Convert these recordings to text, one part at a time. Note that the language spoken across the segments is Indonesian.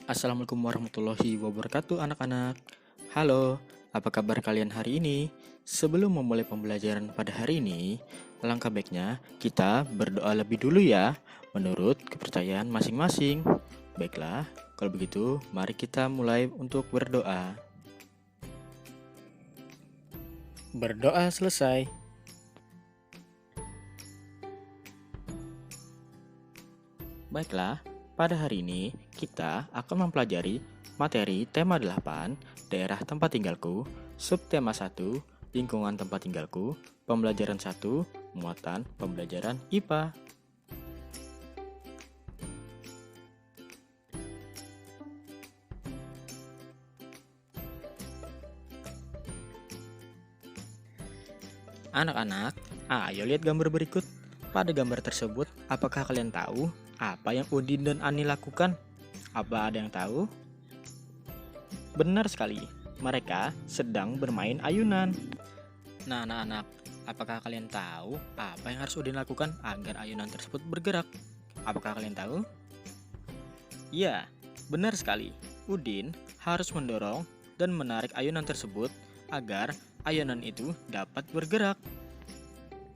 Assalamualaikum warahmatullahi wabarakatuh anak-anak. Halo, apa kabar kalian hari ini? Sebelum memulai pembelajaran pada hari ini, alangkah baiknya kita berdoa lebih dulu ya, menurut kepercayaan masing-masing. Baiklah, kalau begitu mari kita mulai untuk berdoa. Berdoa selesai. Baiklah, pada hari ini kita akan mempelajari materi tema 8, daerah tempat tinggalku, subtema 1, lingkungan tempat tinggalku, pembelajaran 1, muatan pembelajaran IPA. Anak-anak, ayo lihat gambar berikut. Pada gambar tersebut, apakah kalian tahu apa yang Udin dan Ani lakukan? Apa ada yang tahu? Benar sekali, mereka sedang bermain ayunan. Nah, anak-anak, apakah kalian tahu apa yang harus Udin lakukan agar ayunan tersebut bergerak? Apakah kalian tahu? Ya, benar sekali. Udin harus mendorong dan menarik ayunan tersebut agar ayunan itu dapat bergerak.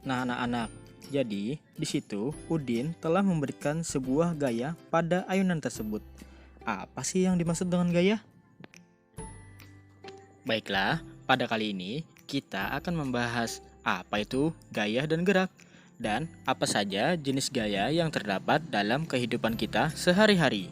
Nah, anak-anak, jadi di situ Udin telah memberikan sebuah gaya pada ayunan tersebut. Apa sih yang dimaksud dengan gaya? Baiklah, pada kali ini kita akan membahas apa itu gaya dan gerak, dan apa saja jenis gaya yang terdapat dalam kehidupan kita sehari-hari.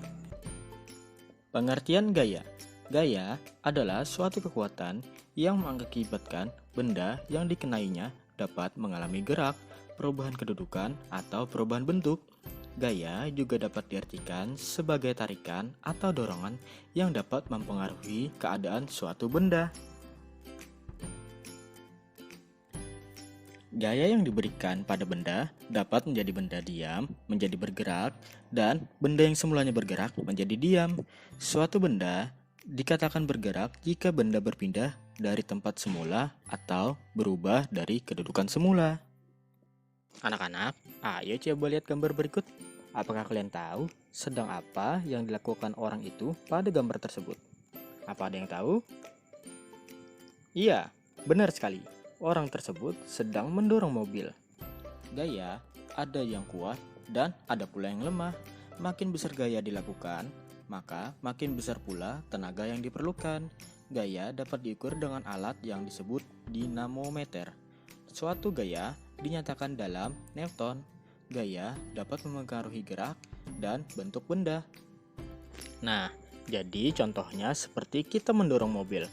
Pengertian gaya. Gaya adalah suatu kekuatan yang mengakibatkan benda yang dikenainya dapat mengalami gerak, perubahan kedudukan, atau perubahan bentuk. Gaya juga dapat diartikan sebagai tarikan atau dorongan yang dapat mempengaruhi keadaan suatu benda. Gaya yang diberikan pada benda dapat menjadi benda diam, menjadi bergerak, dan benda yang semulanya bergerak menjadi diam. Suatu benda dikatakan bergerak jika benda berpindah dari tempat semula atau berubah dari kedudukan semula. Anak-anak, ayo coba lihat gambar berikut. Apakah kalian tahu sedang apa yang dilakukan orang itu pada gambar tersebut? Apa ada yang tahu? Iya, benar sekali. Orang tersebut sedang mendorong mobil. Gaya ada yang kuat dan ada pula yang lemah. Makin besar gaya dilakukan, maka makin besar pula tenaga yang diperlukan. Gaya dapat diukur dengan alat yang disebut dinamometer. Suatu gaya dinyatakan dalam Newton. Gaya dapat mempengaruhi gerak dan bentuk benda. Nah, jadi contohnya seperti kita mendorong mobil.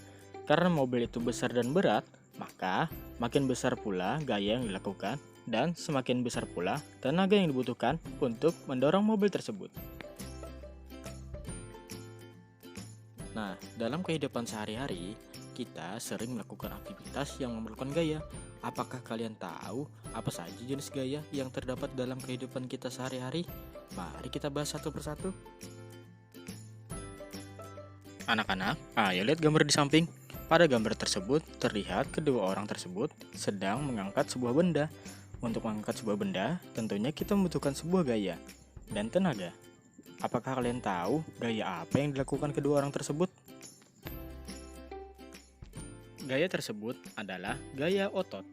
Karena mobil itu besar dan berat, maka makin besar pula gaya yang dilakukan dan semakin besar pula tenaga yang dibutuhkan untuk mendorong mobil tersebut. Nah, dalam kehidupan sehari-hari, kita sering melakukan aktivitas yang memerlukan gaya. Apakah kalian tahu apa saja jenis gaya yang terdapat dalam kehidupan kita sehari-hari? Mari kita bahas satu persatu. Anak-anak, ayo lihat gambar di samping. Pada gambar tersebut, terlihat kedua orang tersebut sedang mengangkat sebuah benda. Untuk mengangkat sebuah benda, tentunya kita membutuhkan sebuah gaya dan tenaga. Apakah kalian tahu gaya apa yang dilakukan kedua orang tersebut? Gaya tersebut adalah gaya otot.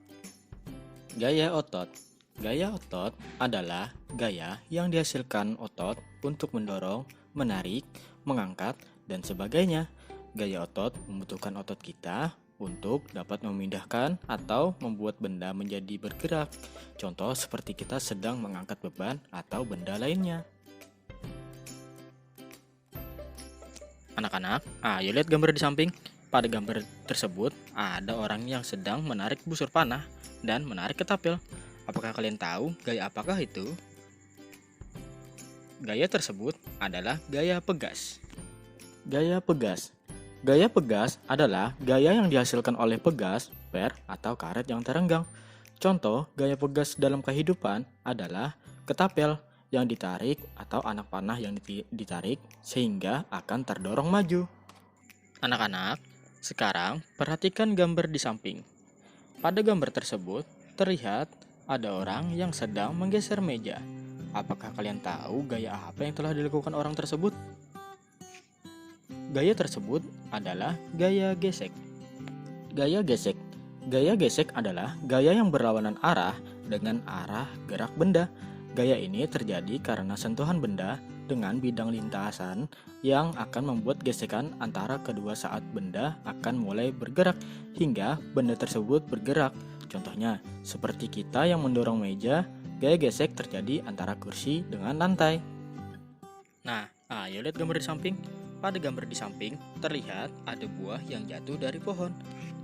Gaya otot. Gaya otot adalah gaya yang dihasilkan otot untuk mendorong, menarik, mengangkat, dan sebagainya. Gaya otot membutuhkan otot kita untuk dapat memindahkan atau membuat benda menjadi bergerak. Contoh seperti kita sedang mengangkat beban atau benda lainnya. Anak-anak, ayo lihat gambar di samping. Pada gambar tersebut, ada orang yang sedang menarik busur panah dan menarik ketapel. Apakah kalian tahu gaya apakah itu? Gaya tersebut adalah gaya pegas. Gaya pegas. Gaya pegas adalah gaya yang dihasilkan oleh pegas, per, atau karet yang terenggang. Contoh gaya pegas dalam kehidupan adalah ketapel yang ditarik atau anak panah yang ditarik sehingga akan terdorong maju. Anak-anak, sekarang perhatikan gambar di samping. Pada gambar tersebut terlihat ada orang yang sedang menggeser meja. Apakah kalian tahu gaya apa yang telah dilakukan orang tersebut? Gaya tersebut adalah gaya gesek. Gaya gesek. Gaya gesek adalah gaya yang berlawanan arah dengan arah gerak benda. Gaya ini terjadi karena sentuhan benda dengan bidang lintasan yang akan membuat gesekan antara kedua saat benda akan mulai bergerak hingga benda tersebut bergerak. Contohnya, seperti kita yang mendorong meja, gaya gesek terjadi antara kursi dengan lantai. Nah, ayo lihat gambar di samping. Pada gambar di samping, terlihat ada buah yang jatuh dari pohon.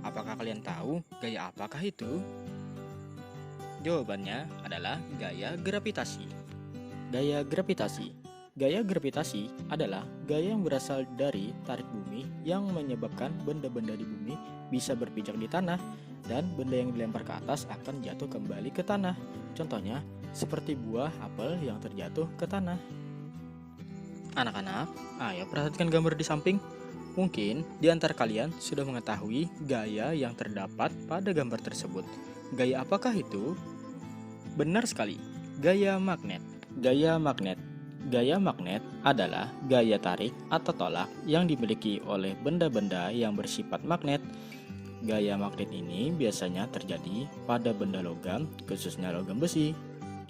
Apakah kalian tahu gaya apakah itu? Jawabannya adalah gaya gravitasi. Gaya gravitasi. Gaya gravitasi adalah gaya yang berasal dari tarik bumi yang menyebabkan benda-benda di bumi bisa berpijak di tanah dan benda yang dilempar ke atas akan jatuh kembali ke tanah. Contohnya, seperti buah apel yang terjatuh ke tanah. Anak-anak, ayo perhatikan gambar di samping. Mungkin di antara kalian sudah mengetahui gaya yang terdapat pada gambar tersebut. Gaya apakah itu? Benar sekali, gaya magnet. Gaya magnet. Gaya magnet adalah gaya tarik atau tolak yang dimiliki oleh benda-benda yang bersifat magnet. Gaya magnet ini biasanya terjadi pada benda logam, khususnya logam besi.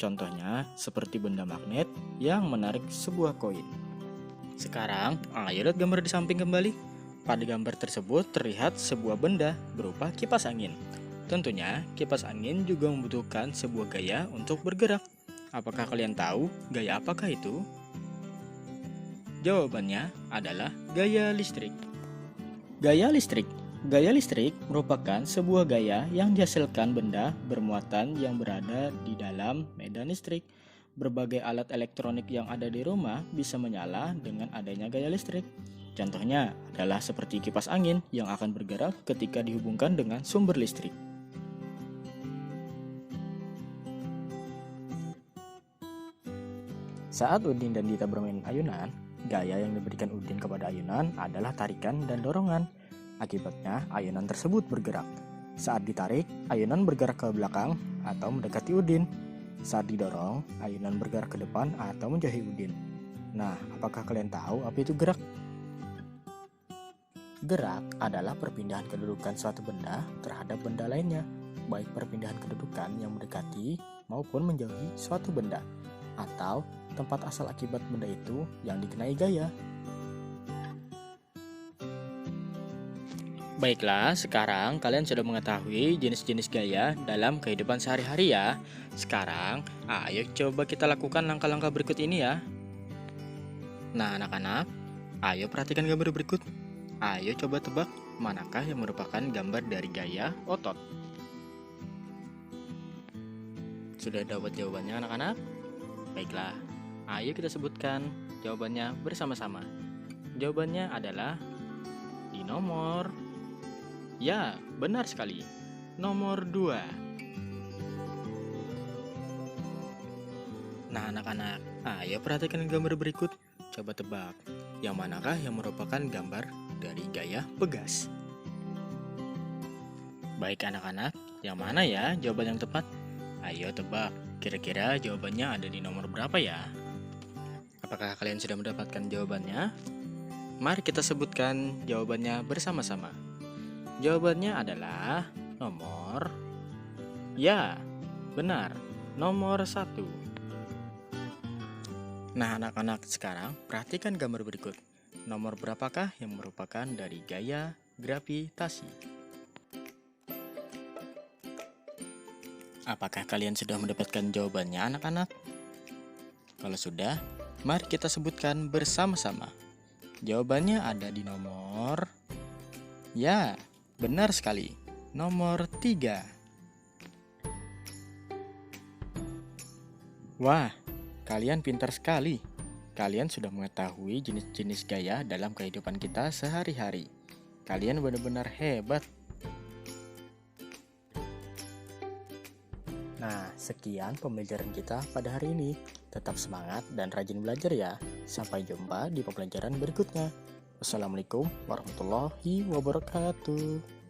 Contohnya seperti benda magnet yang menarik sebuah koin. Sekarang, ayo lihat gambar di samping kembali. Pada gambar tersebut terlihat sebuah benda berupa kipas angin. Tentunya, kipas angin juga membutuhkan sebuah gaya untuk bergerak. Apakah kalian tahu gaya apakah itu? Jawabannya adalah gaya listrik. Gaya listrik. Gaya listrik merupakan sebuah gaya yang dihasilkan benda bermuatan yang berada di dalam medan listrik. Berbagai alat elektronik yang ada di rumah bisa menyala dengan adanya gaya listrik. Contohnya adalah seperti kipas angin yang akan bergerak ketika dihubungkan dengan sumber listrik. Saat Udin dan Dita bermain ayunan, gaya yang diberikan Udin kepada ayunan adalah tarikan dan dorongan. Akibatnya, ayunan tersebut bergerak. Saat ditarik, ayunan bergerak ke belakang atau mendekati Udin. Saat didorong, ayunan bergerak ke depan atau menjauhi Udin. Nah, apakah kalian tahu apa itu gerak? Gerak adalah perpindahan kedudukan suatu benda terhadap benda lainnya, baik perpindahan kedudukan yang mendekati maupun menjauhi suatu benda, atau tempat asal akibat benda itu yang dikenai gaya. Baiklah, sekarang kalian sudah mengetahui jenis-jenis gaya dalam kehidupan sehari-hari ya. Sekarang, ayo coba kita lakukan langkah-langkah berikut ini ya. Nah, anak-anak, ayo perhatikan gambar berikut. Ayo coba tebak manakah yang merupakan gambar dari gaya otot. Sudah dapat jawabannya anak-anak? Baiklah, ayo kita sebutkan jawabannya bersama-sama. Jawabannya adalah di nomor... Ya, benar sekali. Nomor 2. Nah, anak-anak, ayo perhatikan gambar berikut. Coba tebak, yang manakah yang merupakan gambar dari gaya pegas? Baik anak-anak, yang mana ya jawaban yang tepat? Ayo tebak, kira-kira jawabannya ada di nomor berapa ya? Apakah kalian sudah mendapatkan jawabannya? Mari kita sebutkan jawabannya bersama-sama. Jawabannya adalah nomor... Ya, benar, nomor 1. Nah anak-anak, sekarang perhatikan gambar berikut. Nomor berapakah yang merupakan dari gaya gravitasi? Apakah kalian sudah mendapatkan jawabannya anak-anak? Kalau sudah, mari kita sebutkan bersama-sama. Jawabannya ada di nomor... Ya, benar sekali, nomor 3. Wah, kalian pintar sekali. Kalian sudah mengetahui jenis-jenis gaya dalam kehidupan kita sehari-hari. Kalian benar-benar hebat. Nah, sekian pembelajaran kita pada hari ini. Tetap semangat dan rajin belajar ya. Sampai jumpa di pembelajaran berikutnya. Wassalamualaikum warahmatullahi wabarakatuh.